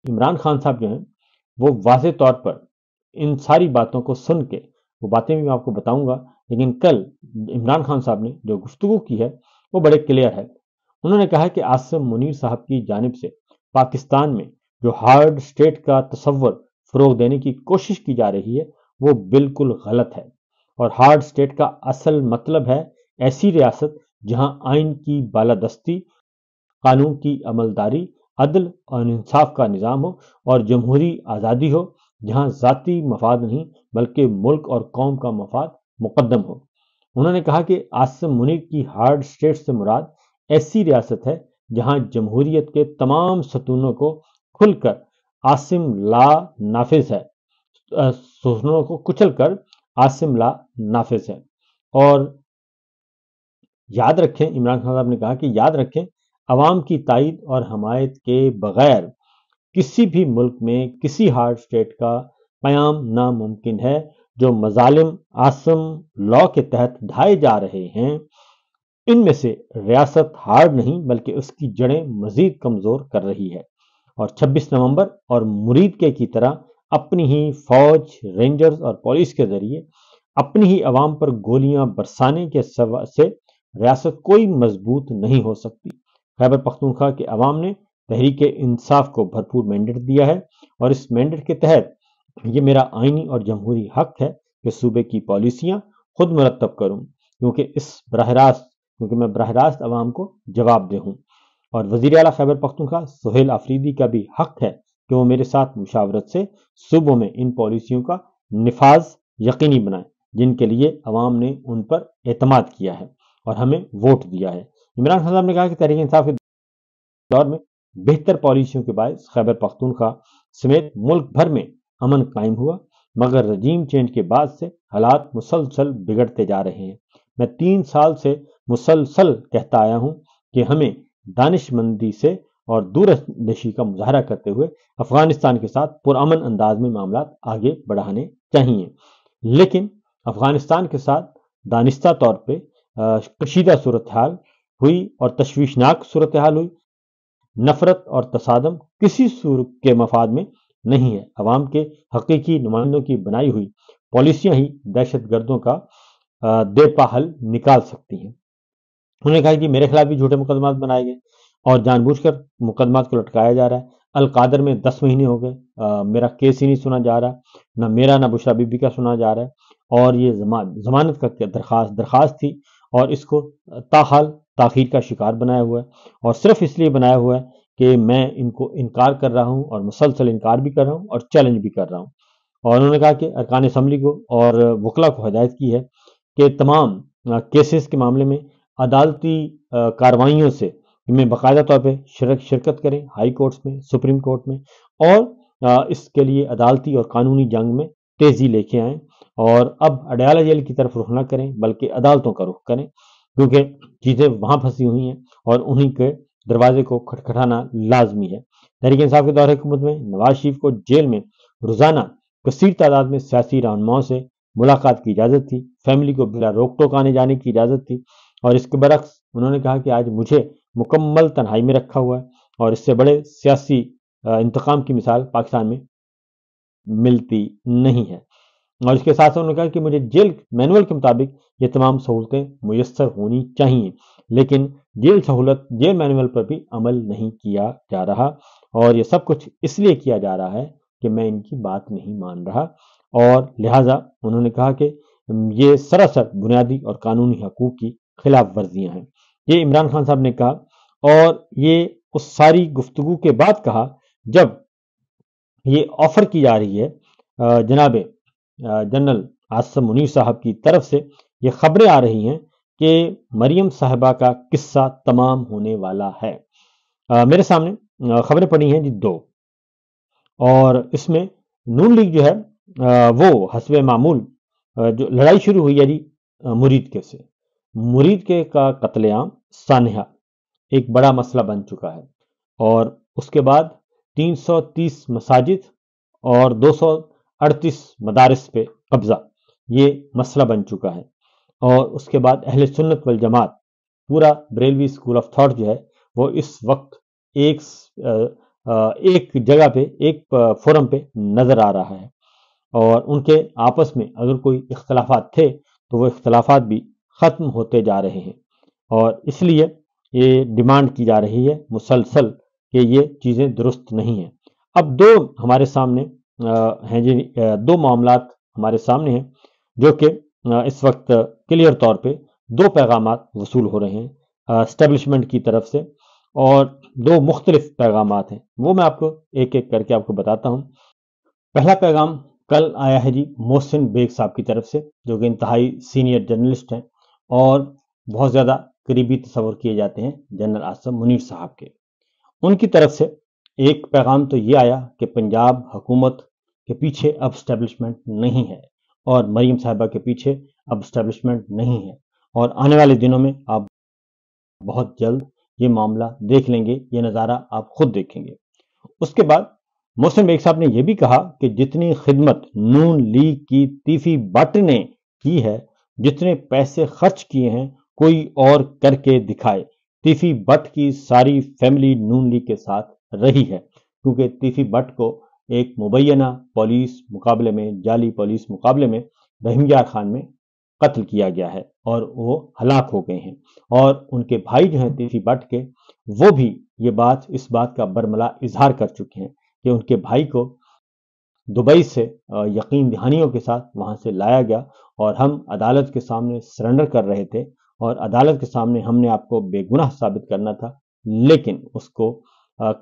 عمران خان صاحب جو ہیں وہ واضح طور پر ان ساری باتوں کو سن کے، وہ باتیں بھی میں آپ کو بتاؤں گا، لیکن کل عمران خان صاحب نے جو گفتگو کی ہے وہ بڑے کلیئر ہے۔ انہوں نے کہا کہ عاصم منیر صاحب کی جانب سے پاکستان میں جو ہارڈ اسٹیٹ کا تصور فروغ دینے کی کوشش کی جا رہی ہے وہ بالکل غلط ہے، اور ہارڈ اسٹیٹ کا اصل مطلب ہے ایسی ریاست جہاں آئین کی بالادستی، قانون کی عملداری، عدل اور انصاف کا نظام ہو اور جمہوری آزادی ہو، جہاں ذاتی مفاد نہیں بلکہ ملک اور قوم کا مفاد مقدم ہو۔ انہوں نے کہا کہ عاصم منیر کی ہارڈ اسٹیٹ سے مراد ایسی ریاست ہے جہاں جمہوریت کے تمام ستونوں کو کھل کر عاصم لا نافذ ہے، ستونوں کو کچل کر عاصم لا نافذ ہے۔ اور یاد رکھیں، عمران خان صاحب نے کہا کہ یاد رکھیں، عوام کی تائید اور حمایت کے بغیر کسی بھی ملک میں کسی ہارڈ اسٹیٹ کا قیام ناممکن ہے۔ جو مظالم عاصم لا کے تحت ڈھائے جا رہے ہیں ان میں سے ریاست ہارڈ نہیں بلکہ اس کی جڑیں مزید کمزور کر رہی ہے، اور 26 نومبر اور مرید کے کی طرح اپنی ہی فوج، رینجرز اور پولیس کے ذریعے اپنی ہی عوام پر گولیاں برسانے کے سے ریاست کوئی مضبوط نہیں ہو سکتی۔ خیبر پختونخوا کے عوام نے تحریک انصاف کو بھرپور مینڈیٹ دیا ہے، اور اس مینڈیٹ کے تحت یہ میرا آئینی اور جمہوری حق ہے کہ صوبے کی پالیسیاں خود مرتب کروں، کیونکہ میں براہ راست عوام کو جواب دہ ہوں۔ اور وزیر اعلیٰ خیبر پختونخوا سہیل آفریدی کا بھی حق ہے کہ وہ میرے ساتھ مشاورت سے صوبوں میں ان پالیسیوں کا نفاذ یقینی بنائیں جن کے لیے عوام نے ان پر اعتماد کیا ہے اور ہمیں ووٹ دیا ہے۔ عمران خان صاحب نے کہا کہ تحریک انصاف کے دور میں بہتر پالیسیوں کے باعث خیبر پختونخوا سمیت ملک بھر میں امن قائم ہوا، مگر رجیم چینج کے بعد سے حالات مسلسل بگڑتے جا رہے ہیں۔ میں 3 سال سے مسلسل کہتا آیا ہوں کہ ہمیں دانش مندی سے اور دوراندیشی کا مظاہرہ کرتے ہوئے افغانستان کے ساتھ پرامن انداز میں معاملات آگے بڑھانے چاہیے، لیکن افغانستان کے ساتھ دانستہ طور پہ کشیدہ صورتحال ہوئی اور تشویشناک صورتحال ہوئی۔ نفرت اور تصادم کسی صورت کے مفاد میں نہیں ہے۔ عوام کے حقیقی نمائندوں کی بنائی ہوئی پالیسیاں ہی دہشت گردوں کا دیرپا حل نکال سکتی ہیں۔ انہوں نے کہا کہ میرے خلاف بھی جھوٹے مقدمات بنائے گئے اور جان بوجھ کر مقدمات کو لٹکایا جا رہا ہے۔ القادر میں 10 مہینے ہو گئے، میرا کیس ہی نہیں سنا جا رہا، نہ میرا نہ بشرا بی بی کا سنا جا رہا ہے، اور یہ ضمانت کا درخواست تھی اور اس کو تاحال تاخیر کا شکار بنایا ہوا ہے، اور صرف اس لیے بنایا ہوا ہے کہ میں ان کو انکار کر رہا ہوں اور مسلسل انکار بھی کر رہا ہوں اور چیلنج بھی کر رہا ہوں۔ اور انہوں نے کہا کہ ارکان اسمبلی کو اور وکلا کو ہدایت کی ہے کہ تمام کیسز کے معاملے میں عدالتی کاروائیوں سے میں باقاعدہ طور پہ شرکت کریں، ہائی کورٹس میں، سپریم کورٹ میں، اور اس کے لیے عدالتی اور قانونی جنگ میں تیزی لے کے آئیں، اور اب اڈیالہ جیل کی طرف رخ نہ کریں بلکہ عدالتوں کا رخ کریں، کیونکہ چیزیں وہاں پھنسی ہوئی ہیں اور انہی کے دروازے کو کھٹکھٹانا لازمی ہے۔ تحریک انصاف کے دور حکومت میں نواز شریف کو جیل میں روزانہ کثیر تعداد میں سیاسی رہنماؤں سے ملاقات کی اجازت تھی، فیملی کو بلا روک ٹوک آنے جانے کی اجازت تھی، اور اس کے برعکس انہوں نے کہا کہ آج مجھے مکمل تنہائی میں رکھا ہوا ہے، اور اس سے بڑے سیاسی انتقام کی مثال پاکستان میں ملتی نہیں ہے۔ اور اس کے ساتھ انہوں نے کہا کہ مجھے جیل مینول کے مطابق یہ تمام سہولتیں میسر ہونی چاہیے، لیکن جیل مینول پر بھی عمل نہیں کیا جا رہا، اور یہ سب کچھ اس لیے کیا جا رہا ہے کہ میں ان کی بات نہیں مان رہا، اور لہٰذا انہوں نے کہا کہ یہ سراسر بنیادی اور قانونی حقوق کی خلاف ورزیاں ہیں۔ یہ عمران خان صاحب نے کہا، اور یہ اس ساری گفتگو کے بعد کہا جب یہ آفر کی جا رہی ہے جناب جنرل عاصم منیر صاحب کی طرف سے، یہ خبریں آ رہی ہیں کہ مریم صاحبہ کا قصہ تمام ہونے والا ہے۔ میرے سامنے خبریں پڑی ہیں جی 2، اور اس میں نون لیگ جو ہے وہ حسب معمول جو لڑائی شروع ہوئی ہے جی مرید کے سے، مرید کے کا قتل عام سانحہ ایک بڑا مسئلہ بن چکا ہے، اور اس کے بعد 330 مساجد اور 238 مدارس پہ قبضہ، یہ مسئلہ بن چکا ہے، اور اس کے بعد اہل سنت والجماعت پورا بریلوی اسکول آف تھاٹ جو ہے وہ اس وقت ایک ایک جگہ پہ، ایک فورم پہ نظر آ رہا ہے، اور ان کے آپس میں اگر کوئی اختلافات تھے تو وہ اختلافات بھی ختم ہوتے جا رہے ہیں، اور اس لیے یہ ڈیمانڈ کی جا رہی ہے مسلسل کہ یہ چیزیں درست نہیں ہیں۔ اب دو ہمارے سامنے ہیں جی، دو معاملات ہمارے سامنے ہیں جو کہ اس وقت کلیئر طور پہ دو پیغامات وصول ہو رہے ہیں اسٹیبلشمنٹ کی طرف سے، اور دو مختلف پیغامات ہیں، وہ میں آپ کو ایک ایک کر کے آپ کو بتاتا ہوں۔ پہلا پیغام کل آیا ہے جی محسن بیگ صاحب کی طرف سے، جو کہ انتہائی سینئر جرنلسٹ ہیں اور بہت زیادہ قریبی تصور کیے جاتے ہیں جنرل عاصم منیر صاحب کے۔ ان کی طرف سے ایک پیغام تو یہ آیا کہ پنجاب حکومت کے پیچھے اب اسٹیبلشمنٹ نہیں ہے، اور مریم صاحبہ کے پیچھے اب اسٹیبلشمنٹ نہیں ہے، اور آنے والے دنوں میں آپ بہت جلد یہ معاملہ دیکھ لیں گے، یہ نظارہ آپ خود دیکھیں گے۔ اس کے بعد محسن بیگ صاحب نے یہ بھی کہا کہ جتنی خدمت نون لیگ کی تیفی بٹ نے کی ہے، جتنے پیسے خرچ کیے ہیں، کوئی اور کر کے دکھائے۔ تیفی بٹ کی ساری فیملی نون لیگ کے ساتھ رہی ہے، کیونکہ تیفی بٹ کو ایک مبینہ پولیس مقابلے میں، جعلی پولیس مقابلے میں رحیم یار خان میں قتل کیا گیا ہے، اور وہ ہلاک ہو گئے ہیں، اور ان کے بھائی جو ہیں تیفی بٹ کے، وہ بھی اس بات کا برملا اظہار کر چکے ہیں کہ ان کے بھائی کو دبئی سے یقین دہانیوں کے ساتھ وہاں سے لایا گیا، اور ہم عدالت کے سامنے سرنڈر کر رہے تھے، اور عدالت کے سامنے ہم نے آپ کو بے گناہ ثابت کرنا تھا، لیکن اس کو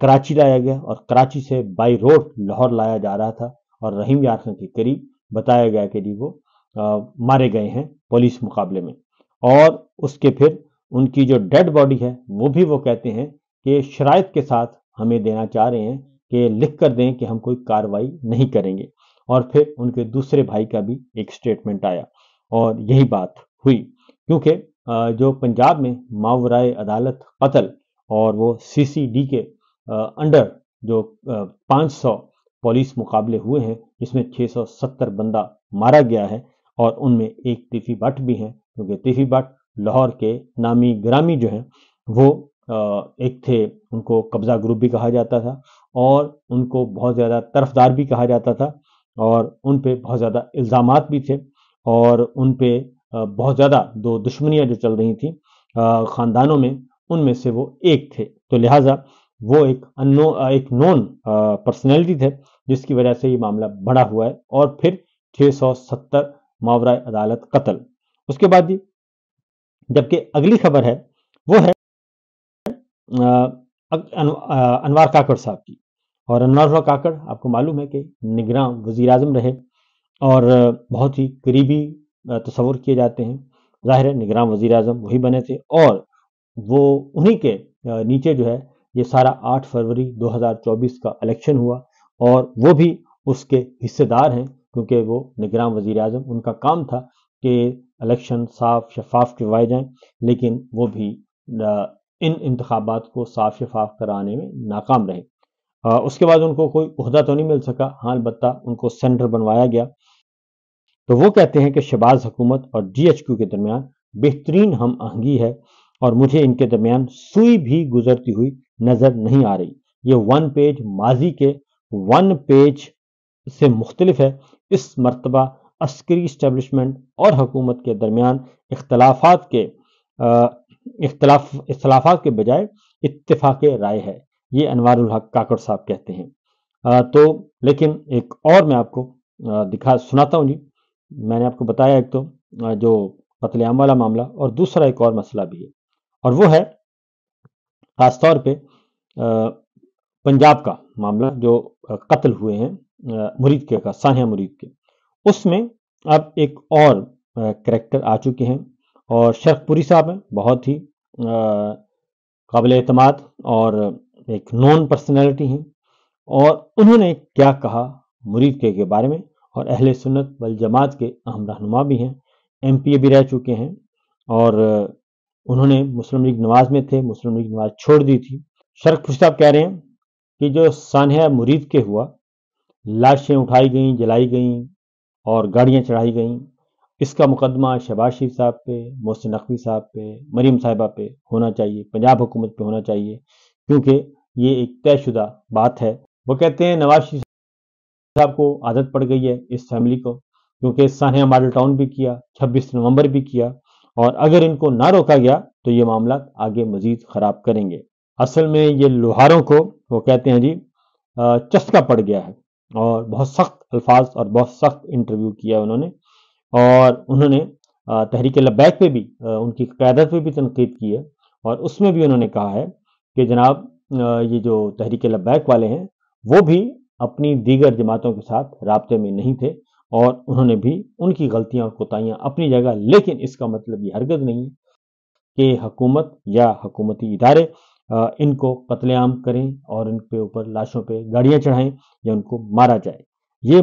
کراچی لایا گیا، اور کراچی سے بائی روڈ لاہور لایا جا رہا تھا، اور رحیم یار خان کے قریب بتایا گیا کہ جی وہ مارے گئے ہیں پولیس مقابلے میں، اور اس کے پھر ان کی جو ڈیڈ باڈی ہے وہ بھی وہ کہتے ہیں کہ شرائط کے ساتھ ہمیں دینا چاہ رہے ہیں کہ لکھ کر دیں کہ ہم کوئی کارروائی نہیں کریں گے، اور پھر ان کے دوسرے بھائی کا بھی ایک سٹیٹمنٹ آیا، اور یہی بات ہوئی، کیونکہ جو پنجاب میں ماورائے عدالت قتل اور وہ سی سی ڈی کے انڈر جو 500 پولیس مقابلے ہوئے ہیں، جس میں 670 بندہ مارا گیا ہے، اور ان میں ایک تیفی بٹ بھی ہیں، کیونکہ تیفی بٹ لاہور کے نامی گرامی جو ہیں وہ ایک تھے، ان کو قبضہ گروپ بھی کہا جاتا تھا، اور ان کو بہت زیادہ طرفدار بھی کہا جاتا تھا، اور ان پہ بہت زیادہ الزامات بھی تھے، اور ان پہ بہت زیادہ دو دشمنیاں جو چل رہی تھیں خاندانوں میں، ان میں سے وہ ایک تھے، تو لہٰذا وہ ایک نون پرسنالٹی تھے، جس کی وجہ سے یہ معاملہ بڑا ہوا ہے، اور پھر 670 ماورائے عدالت قتل۔ اس کے بعد جبکہ اگلی خبر ہے وہ ہے انوار کاکڑ صاحب کی، اور انوار کاکڑ آپ کو معلوم ہے کہ نگراں وزیر اعظم رہے، اور بہت ہی قریبی تصور کیے جاتے ہیں، ظاہر ہے نگراں وزیر اعظم وہی بنے تھے، اور وہ انہی کے نیچے جو ہے یہ سارا 8 فروری 2024 کا الیکشن ہوا، اور وہ بھی اس کے حصے دار ہیں، کیونکہ وہ نگراں وزیر اعظم، ان کا کام تھا کہ الیکشن صاف شفاف کروائے جائیں، لیکن وہ بھی ان انتخابات کو صاف شفاف کرانے میں ناکام رہے۔ اس کے بعد ان کو کوئی عہدہ تو نہیں مل سکا، ہاں البتہ ان کو سینٹر بنوایا گیا۔ تو وہ کہتے ہیں کہ شہباز حکومت اور جی ایچ کیو کے درمیان بہترین ہم آہنگی ہے، اور مجھے ان کے درمیان سوئی بھی گزرتی ہوئی نظر نہیں آ رہی۔ یہ 1 پیج ماضی کے 1 پیج سے مختلف ہے۔ اس مرتبہ عسکری اسٹیبلشمنٹ اور حکومت کے درمیان اختلافات کے بجائے اتفاق رائے ہے، یہ انوار الحق کاکڑ صاحب کہتے ہیں۔ تو لیکن ایک اور میں آپ کو سناتا ہوں جی، میں نے آپ کو بتایا ایک تو جو قتل عام والا معاملہ، اور دوسرا ایک اور مسئلہ بھی ہے، اور وہ ہے خاص طور پہ پنجاب کا معاملہ جو قتل ہوئے ہیں مرید کے کا، سانحہ مرید کے، اس میں اب ایک اور کریکٹر آ چکے ہیں، اور شرف پوری صاحب ہیں، بہت ہی قابل اعتماد اور ایک نون پرسنالٹی ہیں، اور انہوں نے کیا کہا مرید کے بارے میں، اور اہل سنت والجماعت کے اہم رہنما بھی ہیں، ایم پی اے بھی رہ چکے ہیں، اور انہوں نے مسلم لیگ نواز میں تھے، مسلم لیگ نواز چھوڑ دی تھی۔ شرف پوری صاحب کہہ رہے ہیں کہ جو سانحہ مرید کے ہوا، لاشیں اٹھائی گئیں، جلائی گئیں، اور گاڑیاں چڑھائی گئیں، اس کا مقدمہ شہباز شریف صاحب پہ، محسن نقوی صاحب پہ، مریم صاحبہ پہ ہونا چاہیے، پنجاب حکومت پہ ہونا چاہیے، کیونکہ یہ ایک طے شدہ بات ہے۔ وہ کہتے ہیں نواز شریف صاحب کو عادت پڑ گئی ہے اس فیملی کو، کیونکہ سانحہ ماڈل ٹاؤن بھی کیا، 26 نومبر بھی کیا، اور اگر ان کو نہ روکا گیا تو یہ معاملات آگے مزید خراب کریں گے۔ اصل میں یہ لوہاروں کو وہ کہتے ہیں جی چسکا پڑ گیا ہے، اور بہت سخت الفاظ اور بہت سخت انٹرویو کیا انہوں نے، اور انہوں نے تحریک لبیک پہ بھی ان کی قیادت پہ بھی تنقید کی ہے، اور اس میں بھی انہوں نے کہا ہے کہ جناب یہ جو تحریک لبیک والے ہیں وہ بھی اپنی دیگر جماعتوں کے ساتھ رابطے میں نہیں تھے، اور انہوں نے بھی ان کی غلطیاں اور کوتاہیاں اپنی جگہ، لیکن اس کا مطلب یہ ہرگز نہیں ہے کہ حکومت یا حکومتی ادارے ان کو قتل عام کریں اور ان کے اوپر لاشوں پہ گاڑیاں چڑھائیں یا ان کو مارا جائے۔ یہ